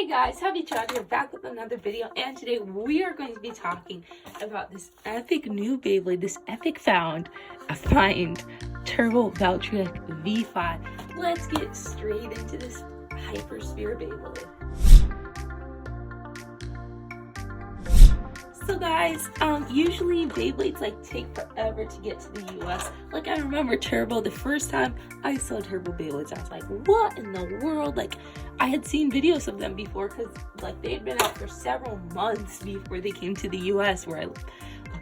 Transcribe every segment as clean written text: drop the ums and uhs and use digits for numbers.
Hey guys, HappyChild here, back with another video, and today we are going to be talking about this epic new Beyblade, this epic find Turbo Valtryek V5. Let's get straight into this HYPERSPHERE Beyblade. So guys, usually Beyblades take forever to get to the US. I remember Turbo, the first time I saw Turbo Beyblades, I was like, what in the world? I had seen videos of them before because they had been out for several months before they came to the US where I live.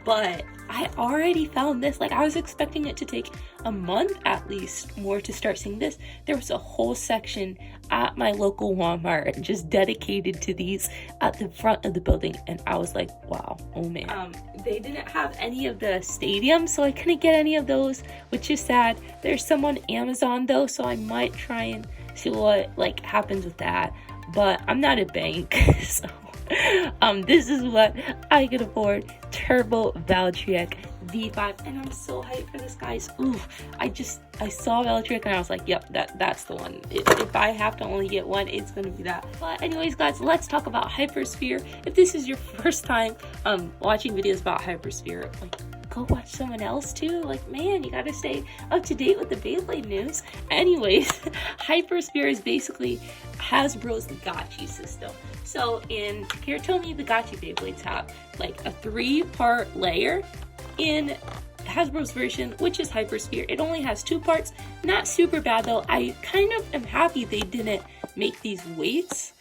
But I already found this. I was expecting it to take a month at least more to start seeing this. There was a whole section at my local Walmart just dedicated to these at the front of the building, and I was like, wow, oh man. They didn't have any of the stadiums, so I couldn't get any of those, which is sad. There's some on Amazon though, so I might try and see what happens with that, but I'm not a bank. So this is what I can afford. Turbo Valtryek V5, and I'm so hyped for this, guys. Ooh, I saw Valtryek and I was like, yep, that's the one. If I have to only get one, it's gonna be that. But anyways, guys, let's talk about HYPERSPHERE. If this is your first time watching videos about HYPERSPHERE, go watch someone else too. Man, you gotta stay up to date with the Beyblade news. Anyways, HYPERSPHERE is basically Hasbro's Gotchi system. So in Kiritomi, the Gotchi Beyblades have a 3-part layer. In Hasbro's version, which is HYPERSPHERE, it only has 2 parts. Not super bad though. I kind of am happy they didn't make these weights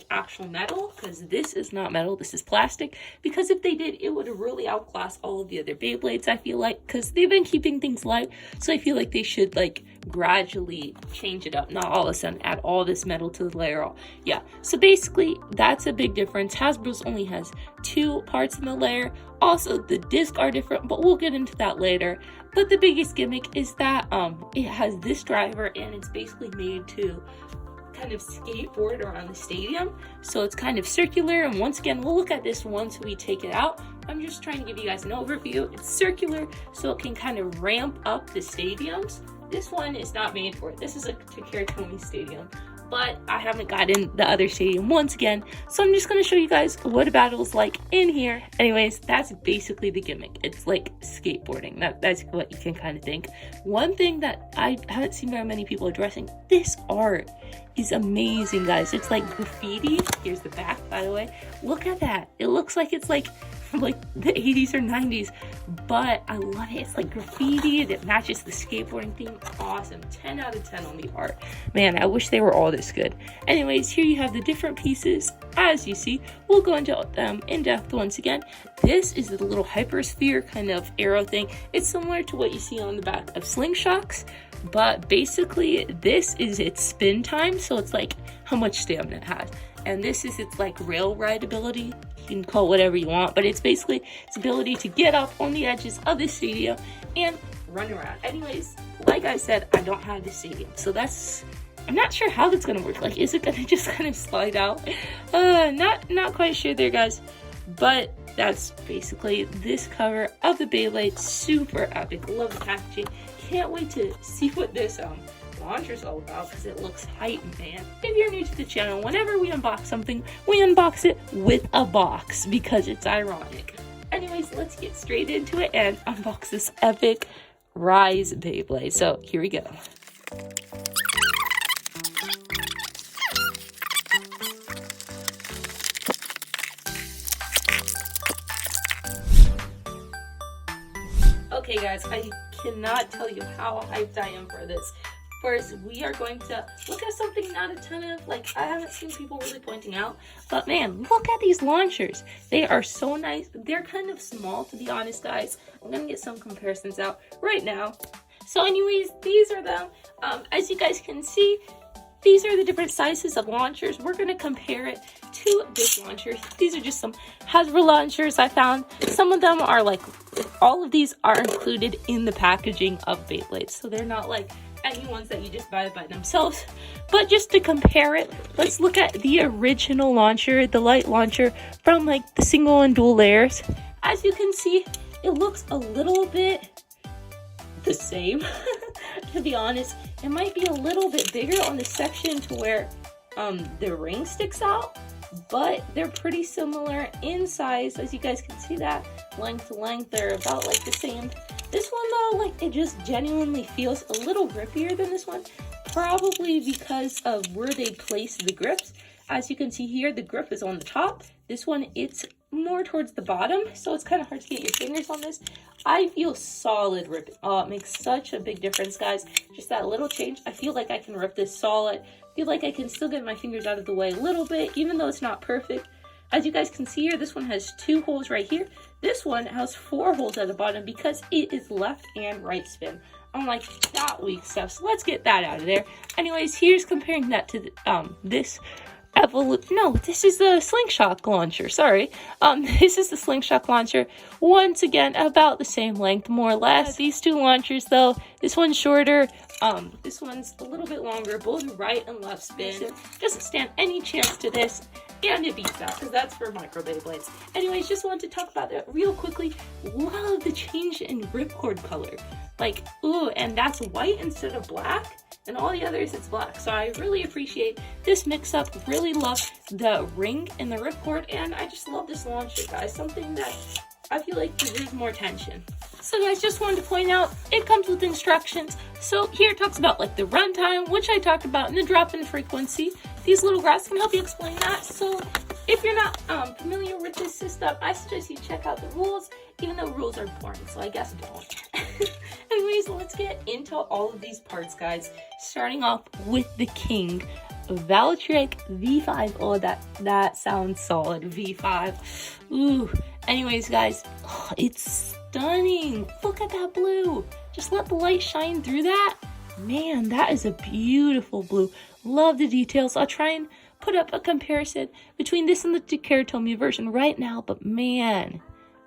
actual metal, because this is not metal, this is plastic, because if they did, it would really outclass all of the other Beyblades, I feel because they've been keeping things light, so I feel they should gradually change it up, not all of a sudden add all this metal to the layer. Yeah, so basically that's a big difference. Hasbro's only has 2 parts in the layer. Also, the discs are different, but we'll get into that later. But the biggest gimmick is that it has this driver, and it's basically made to kind of skateboard around the stadium, so it's kind of circular. And once again, we'll look at this once we take it out. I'm just trying to give you guys an overview. It's circular, so it can kind of ramp up the stadiums. This one is not made for it. This is a Kiritomi stadium, but I haven't gotten the other stadium once again, so I'm just going to show you guys what a battle is like in here. Anyways, that's basically the gimmick. It's skateboarding. That's what you can kind of think. One thing that I haven't seen very many people addressing, this art is amazing, guys. It's graffiti. Here's the back, by the way. Look at that. It looks like it's from the 80s or 90s, but I love it. It's graffiti that matches the skateboarding theme. Awesome. 10 out of 10 on the art. Man, I wish they were all this good. Anyways, here you have the different pieces. As you see, we'll go into them in depth once again. This is the little HYPERSPHERE kind of arrow thing. It's similar to what you see on the back of Slingshocks, but basically this is its spin time, so it's how much stamina it has. And this is its rail ride ability. You can call it whatever you want, but it's basically its ability to get up on the edges of the stadium and run around. Anyways, like I said, I don't have the stadium, so I'm not sure how that's gonna work. Is it gonna just kind of slide out? Not quite sure there, guys. But that's basically this cover of the Beyblade. Super epic. Love the packaging. Can't wait to see what this launcher's all about, because it looks hype, man. If you're new to the channel, whenever we unbox something, we unbox it with a box because it's ironic. Anyways, let's get straight into it and unbox this epic Rise Beyblade. So here we go. Okay guys, I cannot tell you how hyped I am for this. First, we are going to look at something not a ton of, I haven't seen people really pointing out, but man, look at these launchers. They are so nice. They're kind of small, to be honest, guys. I'm gonna get some comparisons out right now. So anyways, these are them. As you guys can see, these are the different sizes of launchers. We're gonna compare it to this launcher. These are just some Hasbro launchers I found. Some of them are all of these are included in the packaging of Beyblade, so they're not any ones that you just buy by themselves. But just to compare it, let's look at the original launcher, the light launcher from the single and dual layers. As you can see, it looks a little bit the same. To be honest, it might be a little bit bigger on the section to where the ring sticks out, but they're pretty similar in size. As you guys can see, that length to length, they're about like the same. This one though, like, it just genuinely feels a little grippier than this one, probably because of where they place the grips. As you can see here, the grip is on the top. This one, it's more towards the bottom, so it's kind of hard to get your fingers on this. I feel solid ripping. Oh, it makes such a big difference, guys. Just that little change. I feel like I can rip this solid. I feel like I can still get my fingers out of the way a little bit, even though it's not perfect. As you guys can see here, this one has 2 holes right here. This one has 4 holes at the bottom because it is left and right spin. I'm like, that weak stuff, so let's get that out of there. Anyways, here's comparing that to this no, this is the slingshot launcher, sorry. This is the slingshot launcher. Once again, about the same length, more or less. These 2 launchers, though, this one's shorter, this one's a little bit longer, both right and left spin. Doesn't stand any chance to this, and it beats that, because that's for micro Beyblades. Anyways, just wanted to talk about that real quickly. Love the change in ripcord color. Like, ooh, and that's white instead of black. And all the others, it's black. So I really appreciate this mix-up. Really love the ring and the ripcord. And I just love this launcher, guys. Something that I feel like deserves more attention. So guys, just wanted to point out, it comes with instructions. So here it talks about like the runtime, which I talked about, and the drop-in frequency. These little graphs can help you explain that. So if you're not familiar with this system, I suggest you check out the rules, even though rules are boring, so I guess don't. Anyways, let's get into all of these parts, guys. Starting off with the king, Valtryek V5. Oh, that sounds solid, V5. Ooh. Anyways, guys, oh, it's stunning. Look at that blue. Just let the light shine through that. Man, that is a beautiful blue. Love the details. I'll try and put up a comparison between this and the Takeratomi version right now, but man,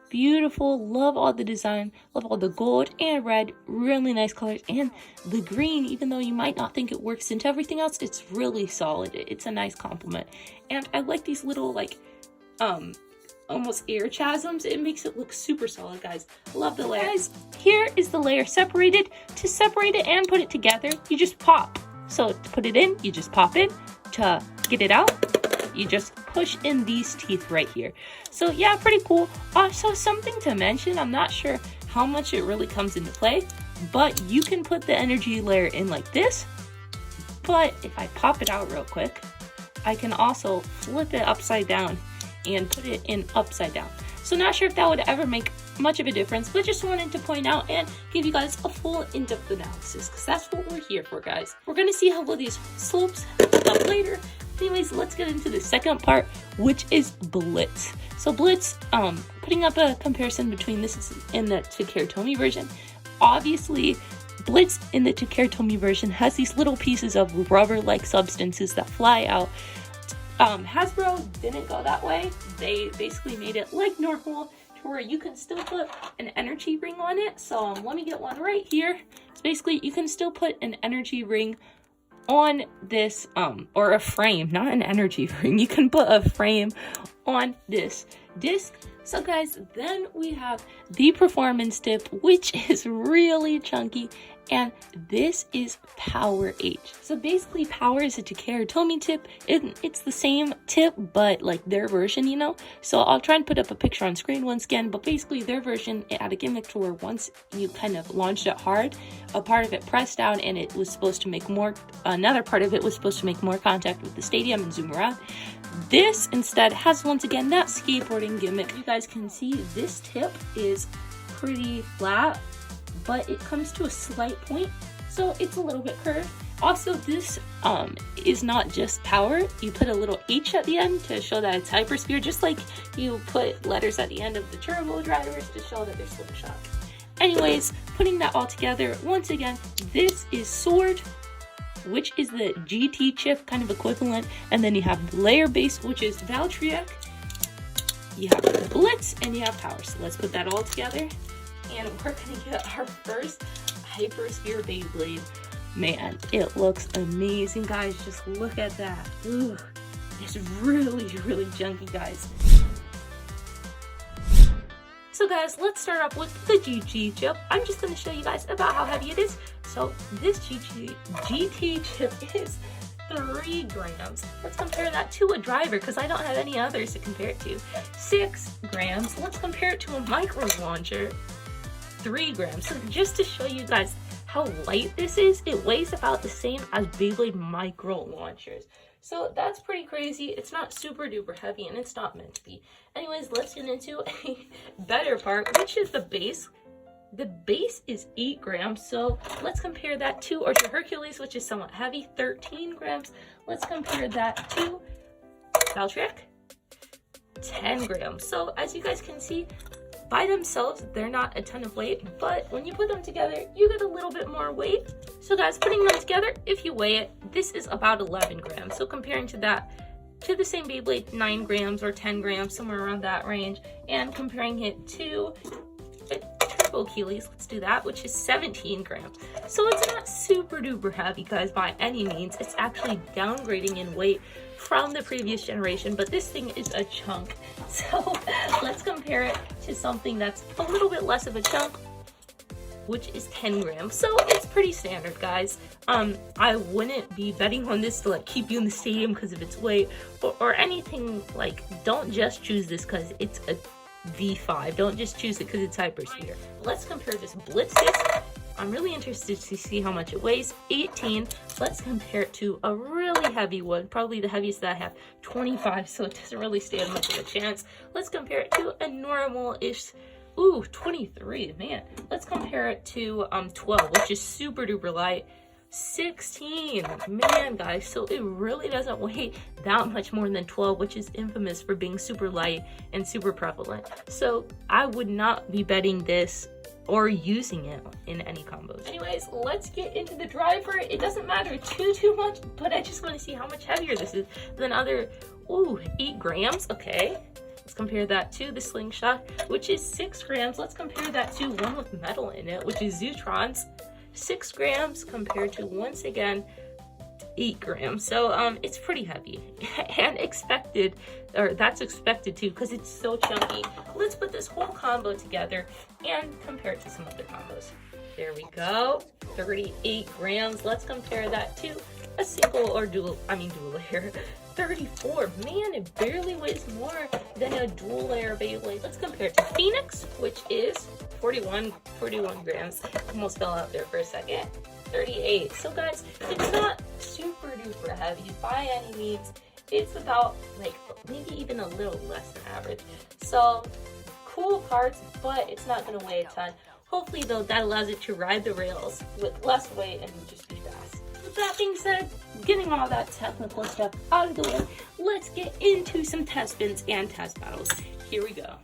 beautiful. Love all the design, love all the gold and red, really nice colors, and the green, even though you might not think it works into everything else, it's really solid. It's a nice compliment. And I like these little like almost air chasms. It makes it look super solid, guys. Love the layer. Guys, here is the layer separated. To separate it and put it together, you just pop. So to put it in, you just pop in. To get it out, you just push in these teeth right here. So yeah, pretty cool. So something to mention, I'm not sure how much it really comes into play, but you can put the energy layer in like this. But if I pop it out real quick, I can also flip it upside down and put it in upside down. So not sure if that would ever make much of a difference, but just wanted to point out and give you guys a full in-depth analysis, because that's what we're here for, guys. We're going to see how well these slopes up later. Anyways, let's get into the second part, which is Blitz. So Blitz, putting up a comparison between this and the Takeratomi version. Obviously, Blitz in the Takeratomi version has these little pieces of rubber-like substances that fly out. Hasbro didn't go that way. They basically made it like normal, to where you can still put an energy ring on it. So let me get one right here. So basically, you can still put an energy ring on this, or a frame, not an energy ring. You can put a frame on this disc. So guys, then we have the performance tip, which is really chunky, and this is Power H. So basically, Power is a Takeratomi tip. It's the same tip, but like their version, you know? So I'll try and put up a picture on screen once again, but basically their version, it had a gimmick to where once you kind of launched it hard, a part of it pressed down and it was supposed to make more, another part of it was supposed to make more contact with the stadium and zoom around. This instead has, once again, that skateboarding gimmick. You guys can see this tip is pretty flat, but it comes to a slight point, so it's a little bit curved. Also, this is not just power. You put a little H at the end to show that it's HYPERSPHERE, just like you put letters at the end of the turbo drivers to show that they're slingshot. Anyways, putting that all together, once again, this is Sword, which is the GT chip kind of equivalent, and then you have the layer base, which is Valtryek, you have Blitz, and you have Power. So let's put that all together, and we're gonna get our first HYPERSPHERE Beyblade. Man, it looks amazing, guys. Just look at that. Ooh, it's really, really junky, guys. So guys, let's start off with the GT chip. I'm just going to show you guys about how heavy it is. So this GT chip is 3 grams. Let's compare that to a driver because I don't have any others to compare it to. 6 grams. Let's compare it to a micro launcher. 3 grams. So just to show you guys how light this is, it weighs about the same as Beyblade micro launchers. So that's pretty crazy. It's not super duper heavy and it's not meant to be. Anyways, let's get into a better part, which is the base. The base is 8 grams, so let's compare that to our Hercules, which is somewhat heavy, 13 grams. Let's compare that to Valtryek, 10 grams. So as you guys can see, by themselves, they're not a ton of weight, but when you put them together, you get a little bit more weight. So guys, putting them together, if you weigh it, this is about 11 grams. So comparing to that, to the same Beyblade, 9 grams or 10 grams, somewhere around that range, and comparing it to Achilles, let's do that, which is 17 grams. So it's not super duper heavy, guys, by any means. It's actually downgrading in weight from the previous generation, but this thing is a chunk. So let's compare it to something that's a little bit less of a chunk, which is 10 grams. So it's pretty standard, guys. I wouldn't be betting on this to like keep you in the stadium because of its weight or anything. Like, don't just choose this because it's a V5. Don't just choose it because it's HYPERSPHERE. Let's compare this Blitz disc. I'm really interested to see how much it weighs. 18. Let's compare it to a really heavy one, probably the heaviest that I have, 25, so it doesn't really stand much of a chance. Let's compare it to a normal-ish, 23, man. Let's compare it to 12, which is super duper light. 16, man, guys, so it really doesn't weigh that much more than 12, which is infamous for being super light and super prevalent. So I would not be betting this or using it in any combos. Anyways, let's get into the driver. It doesn't matter too much, but I just want to see how much heavier this is than other 8 grams. Okay, let's compare that to the slingshot, which is 6 grams. Let's compare that to one with metal in it, which is Zootron's. 6 grams compared to, once again, 8 grams. So it's pretty heavy and expected, or that's expected too, because it's so chunky. Let's put this whole combo together and compare it to some other combos. There we go, 38 grams. Let's compare that to a single or dual layer. 34, man, it barely weighs more than a dual layer Beyblade. Let's compare it to Phoenix, which is 41 grams. Almost fell out there for a second. 38. So guys, it's not super duper heavy by any means. It's about like maybe even a little less than average. So cool parts, but it's not gonna weigh a ton. Hopefully though, that allows it to ride the rails with less weight and just be fast. With that being said, getting all that technical stuff out of the way, let's get into some test spins and test battles. Here we go.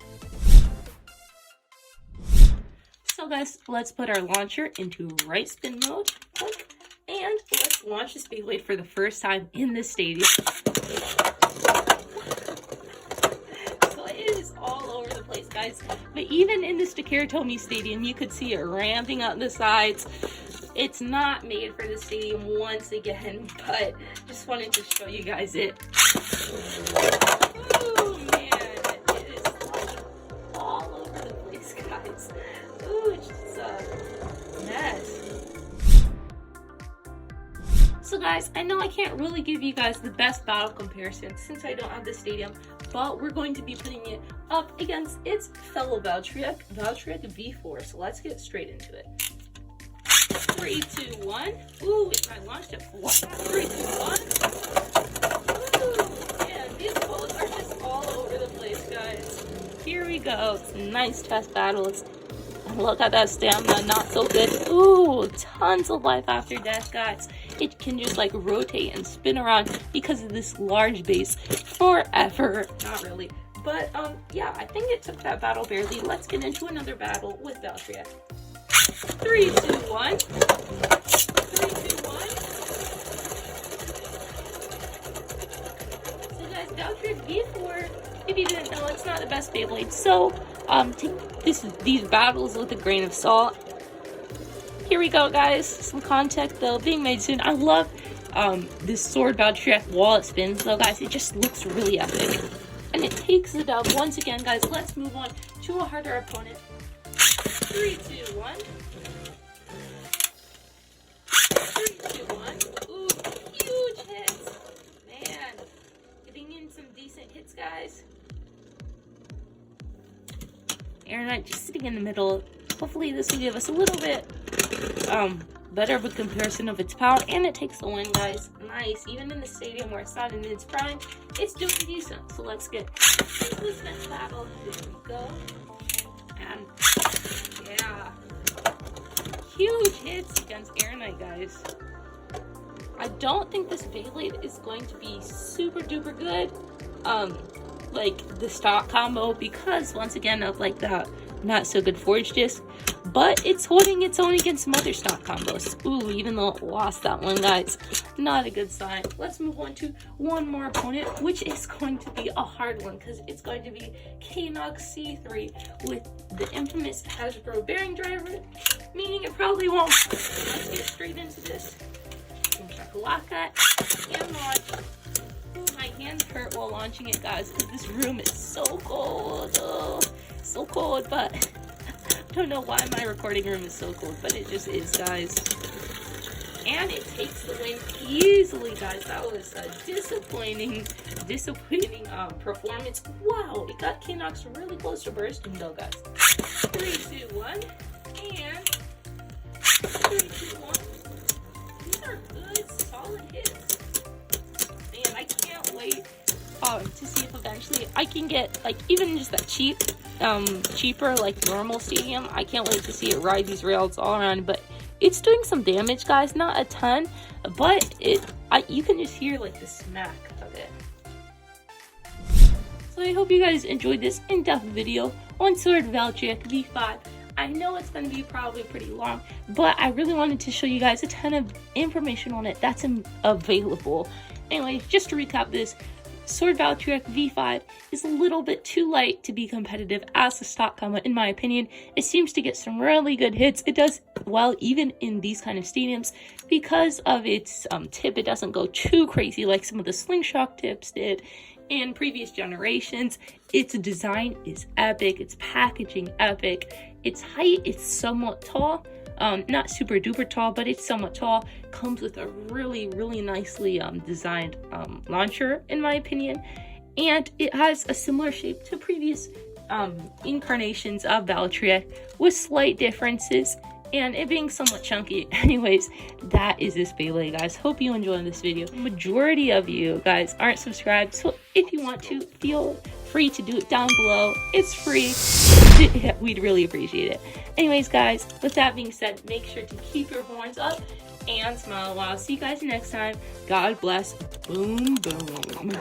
So guys, let's put our launcher into right spin mode, and let's launch this Beyblade for the first time in this stadium. So it is all over the place, guys. But even in this Takara Stadium, you could see it ramping up the sides. It's not made for the stadium once again, but just wanted to show you guys it. Oh man, it is all over the place, guys. Ooh, it's just a mess. So guys, I know I can't really give you guys the best battle comparison since I don't have the stadium, but we're going to be putting it up against its fellow Valtryek V4. So let's get straight into it. 3, 2, 1. Ooh, I launched it 4. 3, 2, 1. Ooh, man, these balls are just all over the place, guys. Here we go. It's a nice test battle. Look at that stamina, not so good. Ooh, tons of life after death, guys. It can just like rotate and spin around because of this large base forever. Not really. But yeah, I think it took that battle barely. Let's get into another battle with Valtryek. 3, 2, 1. 3, 2, 1. So guys, Valtryek V4, if you didn't know, it's not the best Beyblade. So take these battles with a grain of salt. Here we go, guys. Some context though being made soon. I love this sword Valtryek while it spins though, guys. It just looks really epic. And it takes the dub. Once again, guys, let's move on to a harder opponent. 3, 2, 1. 3, 2, 1. Ooh, huge hits. some decent hits, guys. Aeronite just sitting in the middle. Hopefully this will give us a little bit better of a comparison of its power, and it takes the win, guys. Nice. Even in the stadium where it's not in its prime, it's doing decent. So let's get into this next battle. Here we go. And yeah, huge hits against Aeronite, guys. I don't think this Beyblade is going to be super duper good, like the stock combo, because once again of like that not so good forge disc, but it's holding its own against some other stock combos. Ooh, even though it lost that one, guys, not a good sign. Let's move on to one more opponent, which is going to be a hard one because it's going to be Knox C3 with the infamous Hasbro bearing driver, meaning it probably won't. Let's get straight into this. Shakalaka and launch. Ooh, my hands hurt while launching it, guys, because this room is so cold. Oh, so cold, but I don't know why my recording room is so cold, but it just is, guys. And it takes the win easily, guys. That was a disappointing performance. Wow, it got Knox really close to bursting though, guys. 3, 2, 1, and 3, 2, 1. These are good, solid hits. Man, I can't wait to see if eventually I can get, like, even just that cheaper, like, normal stadium. I can't wait to see it ride these rails all around, but it's doing some damage, guys. Not a ton, but you can just hear, like, the smack of it. So I hope you guys enjoyed this in-depth video on Sword Valtryek V5. I know it's going to be probably pretty long, but I really wanted to show you guys a ton of information on it that's available. Anyway, just to recap this, Sword Valtryek V5 is a little bit too light to be competitive as a stock combo, in my opinion. It seems to get some really good hits. It does well even in these kind of stadiums because of its tip. It doesn't go too crazy like some of the slingshot tips did in previous generations. Its design is epic. Its packaging epic. Its height is somewhat tall. Not super duper tall, but it's somewhat tall. Comes with a really nicely designed launcher, in my opinion, and it has a similar shape to previous incarnations of Valtryek with slight differences, and it being somewhat chunky. Anyways, that is this Beyblade, guys. Hope you enjoyed this video. The majority of you guys aren't subscribed, so if you want to, feel free to do it down below. It's free. We'd really appreciate it. Anyways, guys, with that being said, make sure to keep your horns up and smile a while. See you guys next time. God bless. Boom, boom.